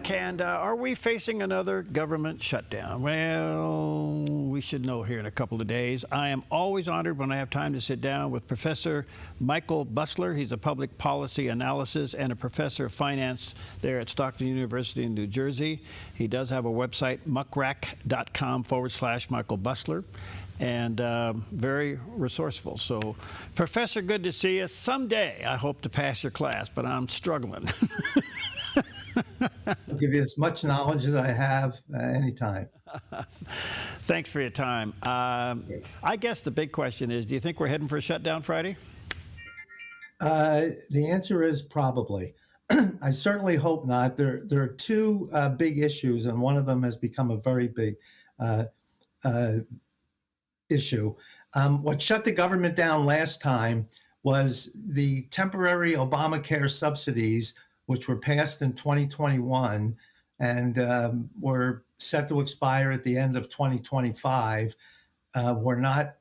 back, and are we facing another government shutdown? Well, we should know here in a couple of days. I am always honored when I have time to sit down with Professor Michael Busler. He's a public policy analysis and a professor of finance there at Stockton University in New Jersey. He does have a website, muckrack.com/Michael Busler. And very resourceful. So, Professor, good to see you. Someday, I hope to pass your class, but I'm struggling. I'll give you as much knowledge as I have anytime. Thanks for your time. I guess the big question is, do you think we're heading for a shutdown Friday? The answer is probably. I certainly hope not. There are two big issues, and one of them has become a very big issue. What shut the government down last time was the temporary Obamacare subsidies, which were passed in 2021 and were set to expire at the end of 2025, were not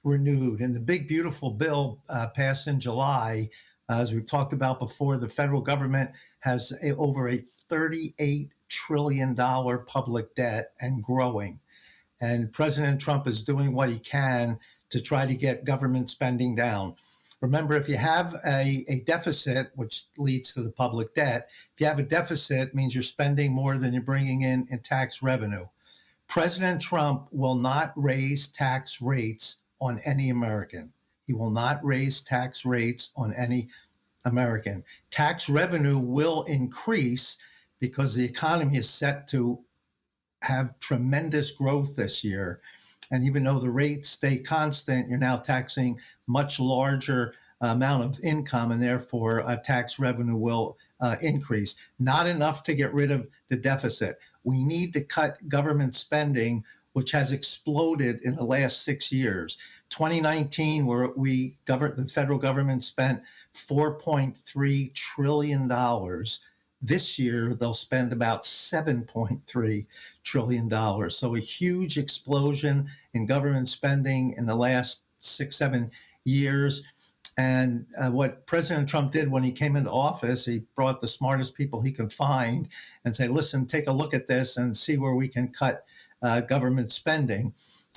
renewed. And the big, beautiful bill passed in July, as we've talked about before, the federal government has over a $38 trillion public debt and growing. And President Trump is doing what he can to try to get government spending down. Remember, if you have a deficit, which leads to the public debt, if you have a deficit, it means you're spending more than you're bringing in tax revenue. President Trump will not raise tax rates on any American. He will not raise tax rates on any American. Tax revenue will increase because the economy is set to have tremendous growth this year. And even though the rates stay constant, you're now taxing much larger amount of income, and therefore tax revenue will increase. Not enough to get rid of the deficit. We need to cut government spending, which has exploded in the last 6 years. 2019, where the federal government spent $4.3 trillion. This year, they'll spend about $7.3 trillion. So a huge explosion in government spending in the last 6-7 years. And what President Trump did when he came into office, he brought the smartest people he could find and say, listen, take a look at this and see where we can cut government spending.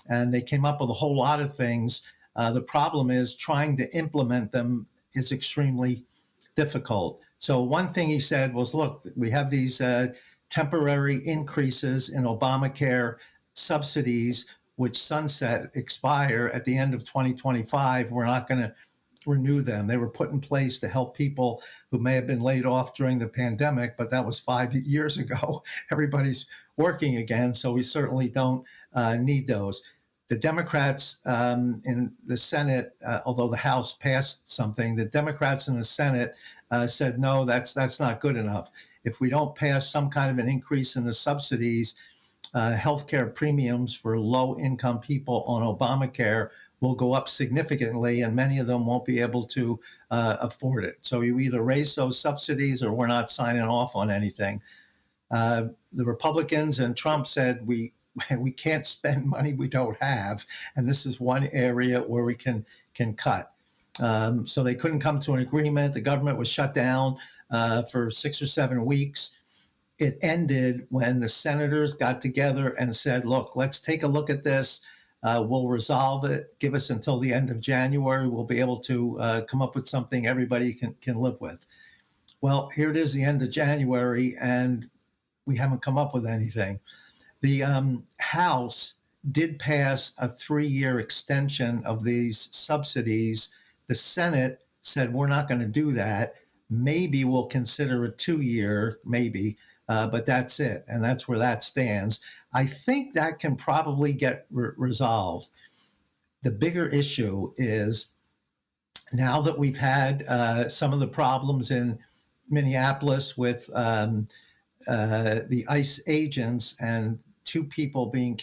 And they came up with a whole lot of things. The problem is trying to implement them is extremely difficult. So one thing he said was, look, we have these temporary increases in Obamacare subsidies, which expire at the end of 2025. We're not going to renew them. They were put in place to help people who may have been laid off during the pandemic, but that was 5 years ago. Everybody's working again, so we certainly don't need those. The Democrats in the Senate, although the House passed something, the Democrats in the Senate said, no, that's not good enough. If we don't pass some kind of an increase in the subsidies, healthcare premiums for low-income people on Obamacare will go up significantly, and many of them won't be able to afford it. So you either raise those subsidies or we're not signing off on anything. The Republicans and Trump said we can't spend money we don't have, and this is one area where we can cut. So they couldn't come to an agreement. The government was shut down for 6 or 7 weeks. It ended when the senators got together and said, look, let's take a look at this. We'll resolve it. Give us until the end of January. We'll be able to come up with something everybody can live with. Well, here it is, the end of January, and we haven't come up with anything. The House did pass a 3-year extension of these subsidies. The Senate said, we're not going to do that. Maybe we'll consider a 2-year, maybe, but that's it. And that's where that stands. I think that can probably get resolved. The bigger issue is now that we've had some of the problems in Minneapolis with the ICE agents and 2 people being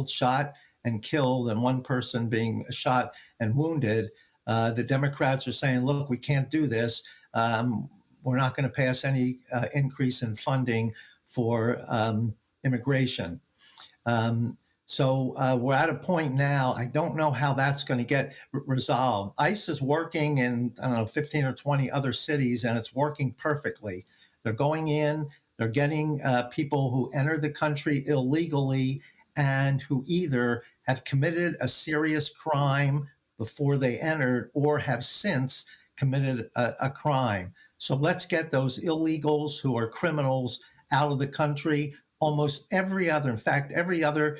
shot and killed, and 1 person being shot and wounded, the Democrats are saying, look, we can't do this. We're not going to pass any increase in funding for immigration. So we're at a point now, I don't know how that's going to get resolved. ICE is working in, 15 or 20 other cities, and it's working perfectly. They're going in, They're getting people who enter the country illegally and who either have committed a serious crime before they entered or have since committed a crime. So let's get those illegals who are criminals out of the country. Almost every other, in fact, every other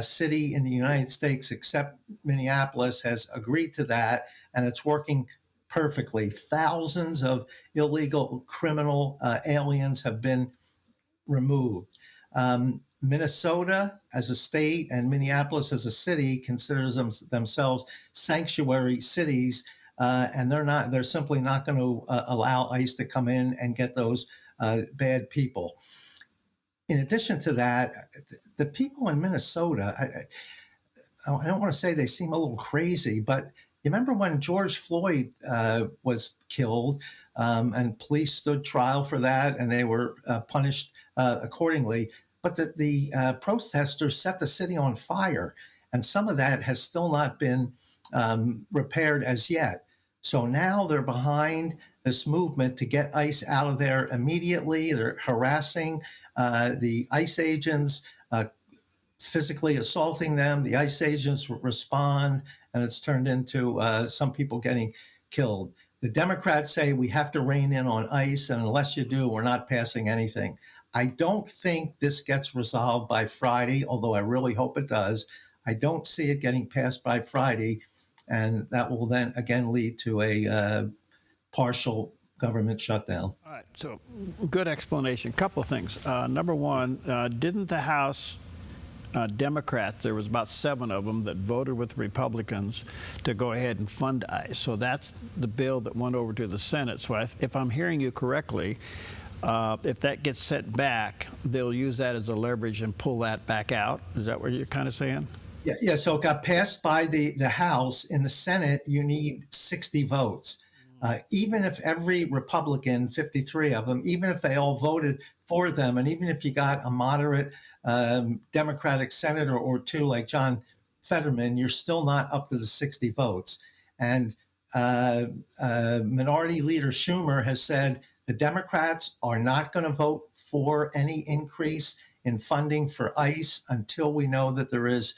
city in the United States except Minneapolis has agreed to that, and it's working perfectly. Thousands of illegal criminal aliens have been removed. Minnesota as a state and Minneapolis as a city considers themselves sanctuary cities, and they're simply not going to allow ICE to come in and get those bad people. In addition to that, the people in Minnesota, I don't want to say they seem a little crazy, but you remember when George Floyd was killed, and police stood trial for that, and they were punished accordingly. But the protesters set the city on fire, and some of that has still not been repaired as yet. So now they're behind this movement to get ICE out of there immediately. They're harassing the ICE agents, physically assaulting them. The ICE agents respond, and it's turned into some people getting killed. The Democrats say we have to rein in on ICE, and unless you do, we're not passing anything. I don't think this gets resolved by Friday, although I really hope it does. I don't see it getting passed by Friday, and that will then again lead to a partial government shutdown. All right, so good explanation. Couple of things. Number one, didn't the House Democrats, there was about 7 of them that voted with Republicans to go ahead and fund ICE. So that's the bill that went over to the Senate. So if I'm hearing you correctly, if that gets set back, they'll use that as a leverage and pull that back out. Is that what you're kind of saying? Yeah. So it got passed by the House. In the Senate, you need 60 votes. Even if every Republican, 53 of them, even if they all voted for them, and even if you got a moderate Democratic senator or two like John Fetterman, you're still not up to the 60 votes. And Minority Leader Schumer has said the Democrats are not going to vote for any increase in funding for ICE until we know that there is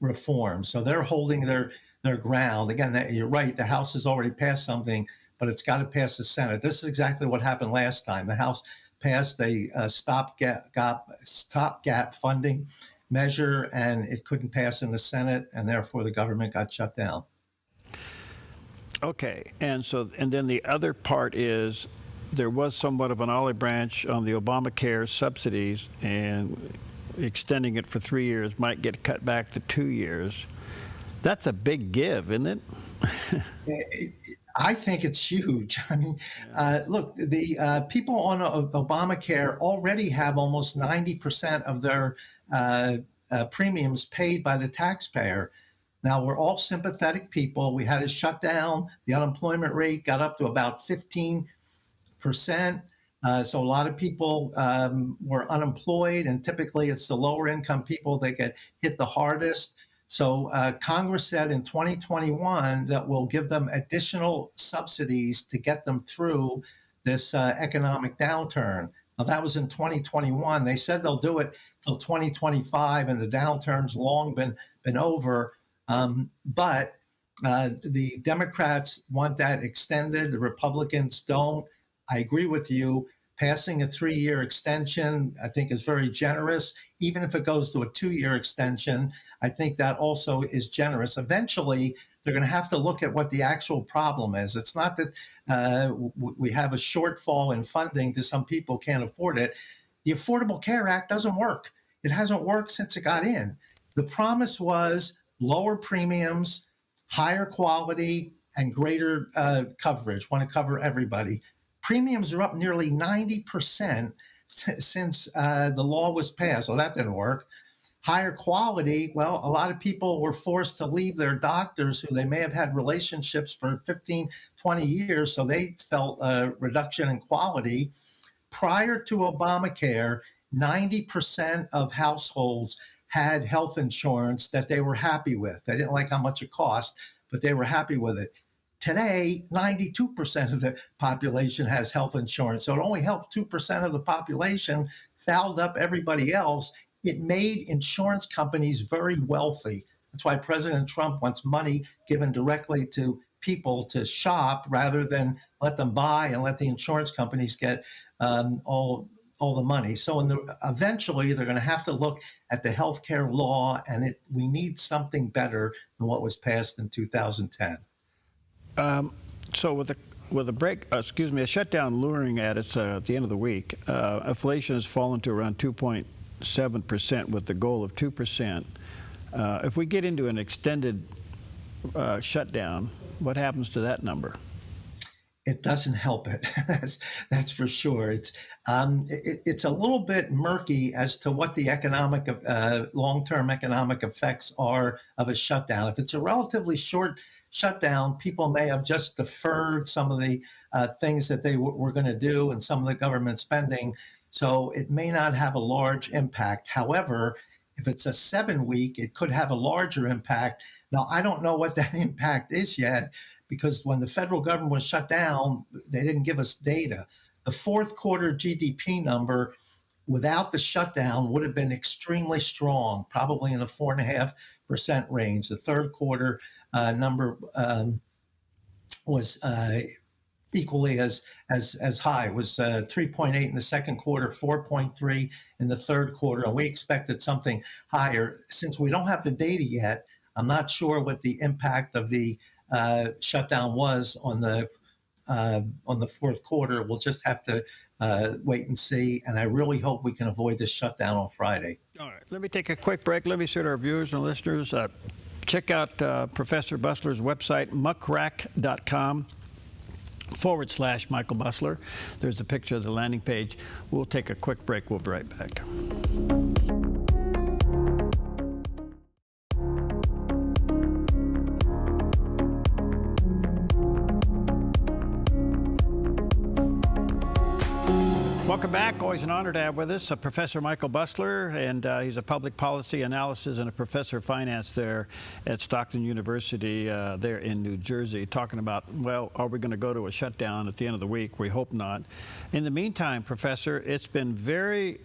reform. So they're holding their ground. Again, you're right, the House has already passed something, but it's got to pass the Senate. This is exactly what happened last time. The House passed a stopgap funding measure, and it couldn't pass in the Senate, and therefore the government got shut down. Okay, and then the other part is there was somewhat of an olive branch on the Obamacare subsidies, and extending it for 3 years might get cut back to 2 years. That's a big give, isn't it? I think it's huge. I mean, look, the people on Obamacare already have almost 90% of their premiums paid by the taxpayer. Now, we're all sympathetic people. We had a shutdown. The unemployment rate got up to about 15%. So a lot of people were unemployed, and typically it's the lower income people that get hit the hardest. So Congress said in 2021 that we'll give them additional subsidies to get them through this economic downturn. Now, that was in 2021. They said they'll do it till 2025, and the downturn's long been over. But the Democrats want that extended. The Republicans don't. I agree with you. Passing a 3-year extension, I think, is very generous. Even if it goes to a 2-year extension, I think that also is generous. Eventually, they're going to have to look at what the actual problem is. It's not that we have a shortfall in funding to some people can't afford it. The Affordable Care Act doesn't work. It hasn't worked since it got in. The promise was lower premiums, higher quality, and greater coverage. Want to cover everybody. Premiums are up nearly 90% since the law was passed. So that didn't work. Higher quality, well, a lot of people were forced to leave their doctors who they may have had relationships for 15, 20 years, so they felt a reduction in quality. Prior to Obamacare, 90% of households had health insurance that they were happy with. They didn't like how much it cost, but they were happy with it. Today, 92% of the population has health insurance. So it only helped 2% of the population, fouled up everybody else. It made insurance companies very wealthy. That's why President Trump wants money given directly to people to shop rather than let them buy and let the insurance companies get all the money. So eventually they're going to have to look at the healthcare law, and we need something better than what was passed in 2010. So with a shutdown luring at us at the end of the week, inflation has fallen to around 2.7% with the goal of 2%. If we get into an extended shutdown, what happens to that number? It doesn't help it. That's for sure. It's a little bit murky as to what the long-term economic effects are of a shutdown. If it's a relatively short shutdown, people may have just deferred some of the things that they were going to do and some of the government spending. So it may not have a large impact. However, if it's a 7-week, it could have a larger impact. Now, I don't know what that impact is yet, because when the federal government was shut down, they didn't give us data. The fourth quarter GDP number without the shutdown would have been extremely strong, probably in the 4.5% range. The third quarter number was equally as high. It was 3.8 in the second quarter, 4.3 in the third quarter, and we expected something higher. Since we don't have the data yet, I'm not sure what the impact of the shutdown was on the fourth quarter. We'll just have to wait and see, and I really hope we can avoid this shutdown on Friday. All right, let me take a quick break. Let me say to our viewers and listeners, check out Professor Busler's website, muckrack.com/Michael Busler. There's a picture of the landing page. We'll take a quick break. We'll be right back. Welcome back. Always an honor to have with us Professor Michael Busler, and he's a public policy analysis and a professor of finance there at Stockton University there in New Jersey, talking about, well, are we going to go to a shutdown at the end of the week? We hope not. In the meantime, Professor, it's been very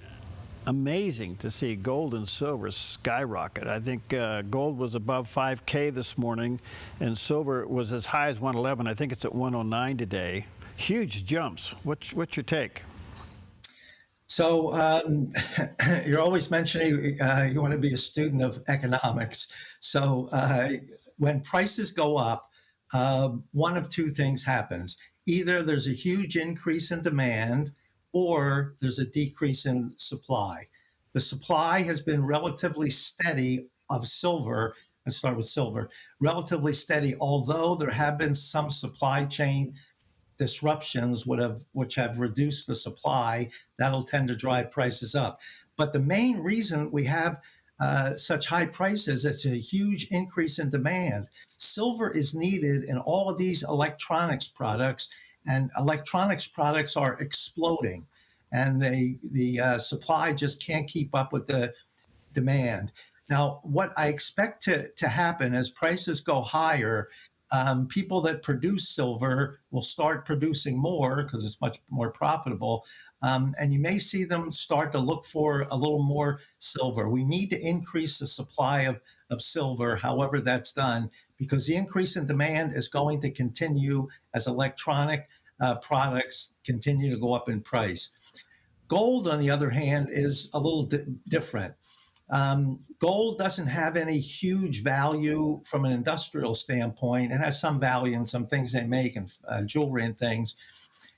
amazing to see gold and silver skyrocket. I think gold was above 5K this morning, and silver was as high as 111. I think it's at 109 today. Huge jumps. What's your take? So you're always mentioning you want to be a student of economics. So when prices go up, one of two things happens. Either there's a huge increase in demand, or there's a decrease in supply. The supply has been relatively steady of silver. Let's start with silver. Relatively steady, although there have been some supply chain disruptions which have reduced the supply. That'll tend to drive prices up. But the main reason we have such high prices, it's a huge increase in demand. Silver is needed in all of these electronics products, and electronics products are exploding, and the supply just can't keep up with the demand. Now, what I expect to happen as prices go higher, people that produce silver will start producing more because it's much more profitable. And you may see them start to look for a little more silver. We need to increase the supply of silver, however that's done, because the increase in demand is going to continue as electronic products continue to go up in price. Gold, on the other hand, is a little different. Gold doesn't have any huge value from an industrial standpoint. It has some value in some things they make and jewelry and things.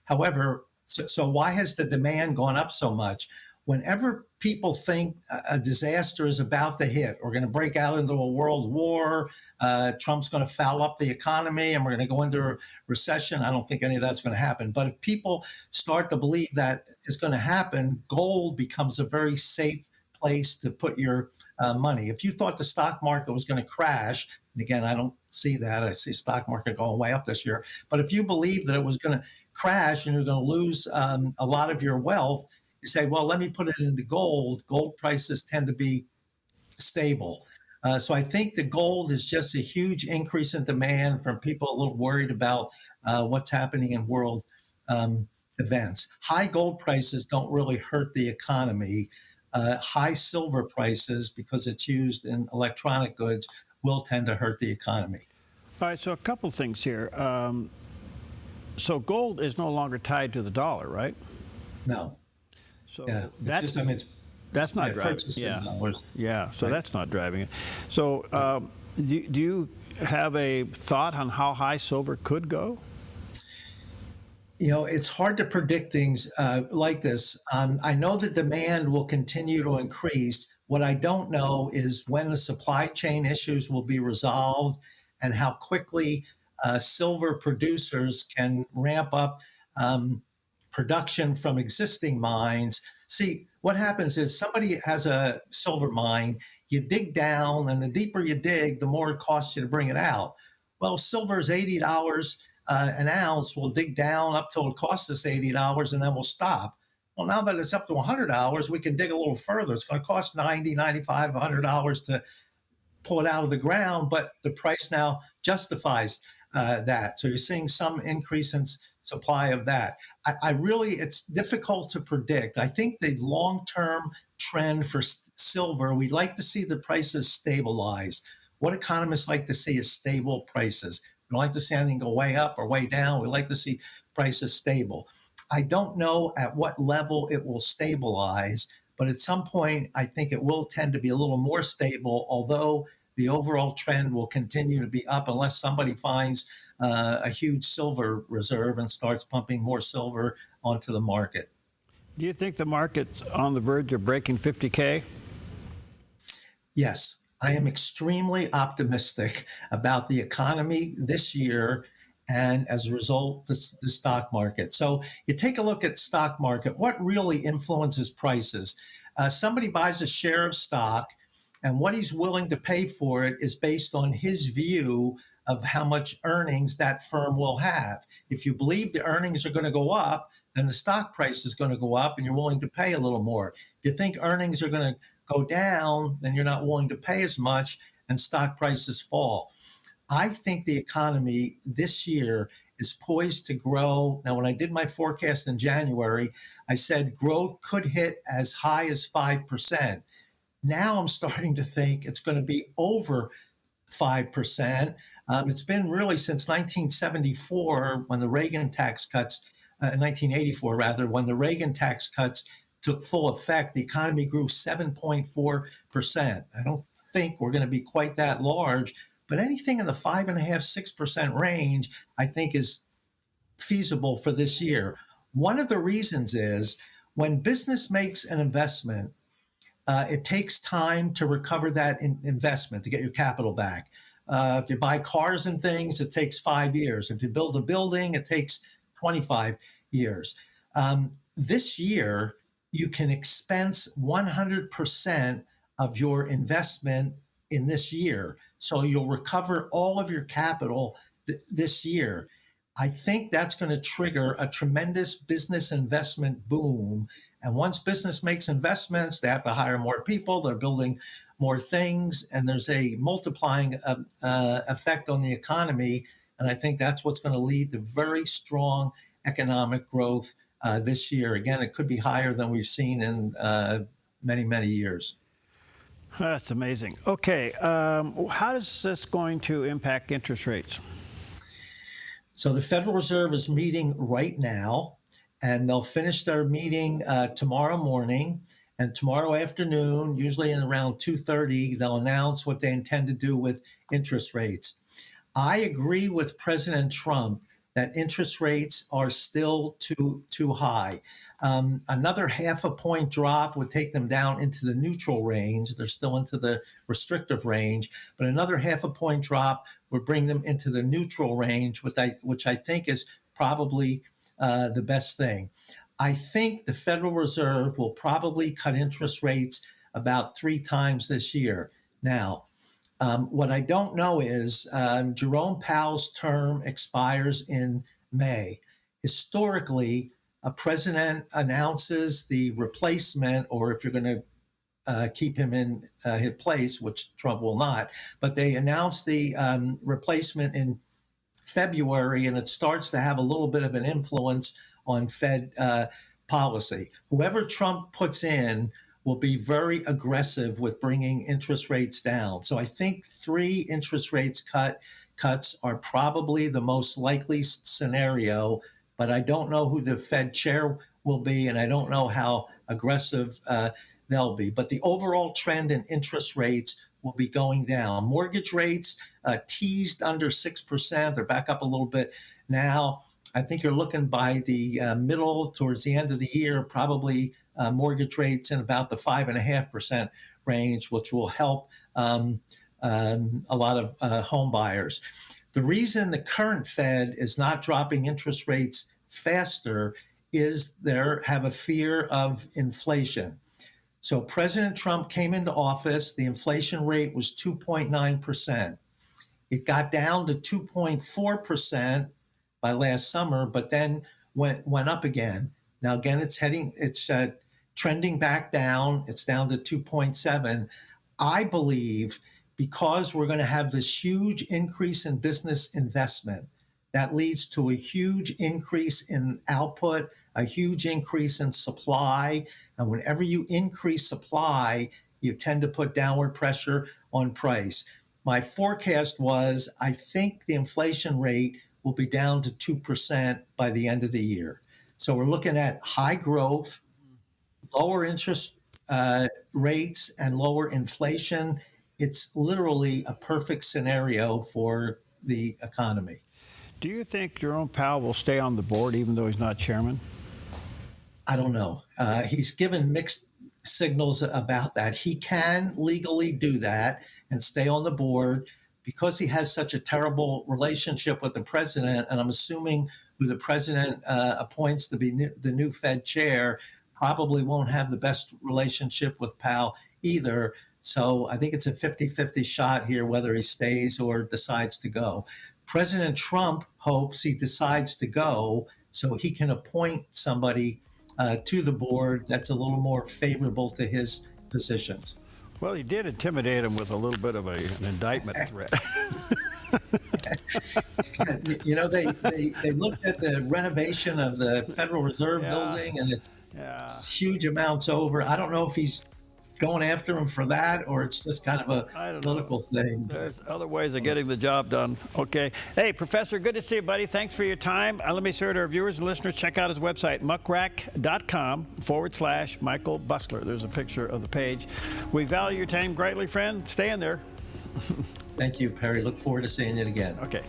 However, so why has the demand gone up so much? Whenever people think a disaster is about to hit, we're going to break out into a world war, Trump's going to foul up the economy, and we're going to go into a recession. I don't think any of that's going to happen. But if people start to believe that is going to happen, gold becomes a very safe place to put your money. If you thought the stock market was going to crash, and again, I don't see that. I see stock market going way up this year. But if you believe that it was going to crash and you're going to lose a lot of your wealth, you say, well, let me put it into gold. Gold prices tend to be stable. So I think the gold is just a huge increase in demand from people a little worried about what's happening in world events. High gold prices don't really hurt the economy. High silver prices, because it's used in electronic goods, will tend to hurt the economy. All right, so a couple things here. So gold is no longer tied to the dollar, right? No, yeah, So it's just, I mean, it's that's not driving. purchased in Yeah, dollars. yeah. So Right. that's not driving it. So do you have a thought on how high silver could go? It's hard to predict things like this. I know the demand will continue to increase. What I don't know is when the supply chain issues will be resolved and how quickly silver producers can ramp up um, production from existing mines. See, what happens is somebody has a silver mine, you dig down, and the deeper you dig, the more it costs you to bring it out. Well, silver is $80 an ounce. We'll dig down up till it costs us $80 and then we'll stop. Well, now that it's up to $100, we can dig a little further. It's going to cost 90, 95, $100 to pull it out of the ground, but the price now justifies that. So you're seeing some increase in supply of that. I really, it's difficult to predict. I think the long-term trend for silver, we'd like to see the prices stabilize. What economists like to see is stable prices. We don't like to see anything go way up or way down. We like to see prices stable. I don't know at what level it will stabilize, but at some point, I think it will tend to be a little more stable, although the overall trend will continue to be up unless somebody finds a huge silver reserve and starts pumping more silver onto the market. Do you think the market's on the verge of breaking 50K? Yes, I am extremely optimistic about the economy this year and as a result, the stock market. So you take a look at stock market, what really influences prices? Somebody buys a share of stock and what he's willing to pay for it is based on his view of how much earnings that firm will have. If you believe the earnings are going to go up, then the stock price is going to go up and you're willing to pay a little more. If you think earnings are going to go down, then you're not willing to pay as much and stock prices fall. I think the economy this year is poised to grow. Now, when I did my forecast in January, I said growth could hit as high as 5%. Now I'm starting to think it's going to be over 5%. It's been really since 1974 when the Reagan tax cuts, 1984 rather, when the Reagan tax cuts took full effect, the economy grew 7.4%. I don't think we're going to be quite that large, but anything in the 5.5%, 6% range, I think is feasible for this year. One of the reasons is when business makes an investment, it takes time to recover that investment, to get your capital back. If you buy cars and things, it takes 5 years. If you build a building, it takes 25 years. This year, you can expense 100% of your investment in this year. So you'll recover all of your capital this year. I think that's going to trigger a tremendous business investment boom. And once business makes investments, they have to hire more people, they're building more things, and there's a multiplying effect on the economy. And I think that's what's going to lead to very strong economic growth this year. Again, it could be higher than we've seen in many, many years. That's amazing. Okay, how is this going to impact interest rates? So the Federal Reserve is meeting right now, and they'll finish their meeting tomorrow morning. And tomorrow afternoon, usually in around 2:30, they'll announce what they intend to do with interest rates. I agree with President Trump that interest rates are still too high. Another half a point drop would take them down into the neutral range. They're still into the restrictive range, but another half a point drop would bring them into the neutral range, which I think is probably the best thing. I think the Federal Reserve will probably cut interest rates about 3 times this year. Now, what I don't know is Jerome Powell's term expires in May. Historically, a president announces the replacement, or if you're going to keep him in his place, which Trump will not. But they announced the replacement in February, and it starts to have a little bit of an influence on Fed policy. Whoever Trump puts in will be very aggressive with bringing interest rates down. So I think 3 interest rates cuts are probably the most likely scenario, but I don't know who the Fed chair will be, and I don't know how aggressive they'll be. But the overall trend in interest rates will be going down. Mortgage rates teased under 6%. They're back up a little bit now. I think you're looking by the middle towards the end of the year, probably mortgage rates in about the 5.5% range, which will help a lot of home buyers. The reason the current Fed is not dropping interest rates faster is they have a fear of inflation. So President Trump came into office, the inflation rate was 2.9%. It got down to 2.4% by last summer, but then went up again. Now again, it's trending back down. It's down to 2.7. I believe because we're going to have this huge increase in business investment, that leads to a huge increase in output, a huge increase in supply. And whenever you increase supply, you tend to put downward pressure on price. My forecast was, I think the inflation rate will be down to 2% by the end of the year. So we're looking at high growth, lower interest rates, and lower inflation. It's literally a perfect scenario for the economy. Do you think Jerome Powell will stay on the board even though he's not chairman? I don't know. He's given mixed signals about that. He can legally do that and stay on the board because he has such a terrible relationship with the president. And I'm assuming who the president appoints to be the new Fed chair probably won't have the best relationship with Powell either. So I think it's a 50-50 shot here whether he stays or decides to go. President Trump hopes he decides to go so he can appoint somebody to the board that's a little more favorable to his positions. Well, he did intimidate him with a little bit of an indictment threat. You know, they looked at the renovation of the Federal Reserve building, and it's huge amounts over. I don't know if he's going after him for that, or it's just kind of a political thing. There's other ways of getting the job done. Okay. Hey, Professor, good to see you, buddy. Thanks for your time. Let me say to our viewers and listeners, check out his website, muckrack.com/Michael Busler. There's a picture of the page. We value your time greatly, friend. Stay in there. Thank you, Perry. Look forward to seeing it again. Okay.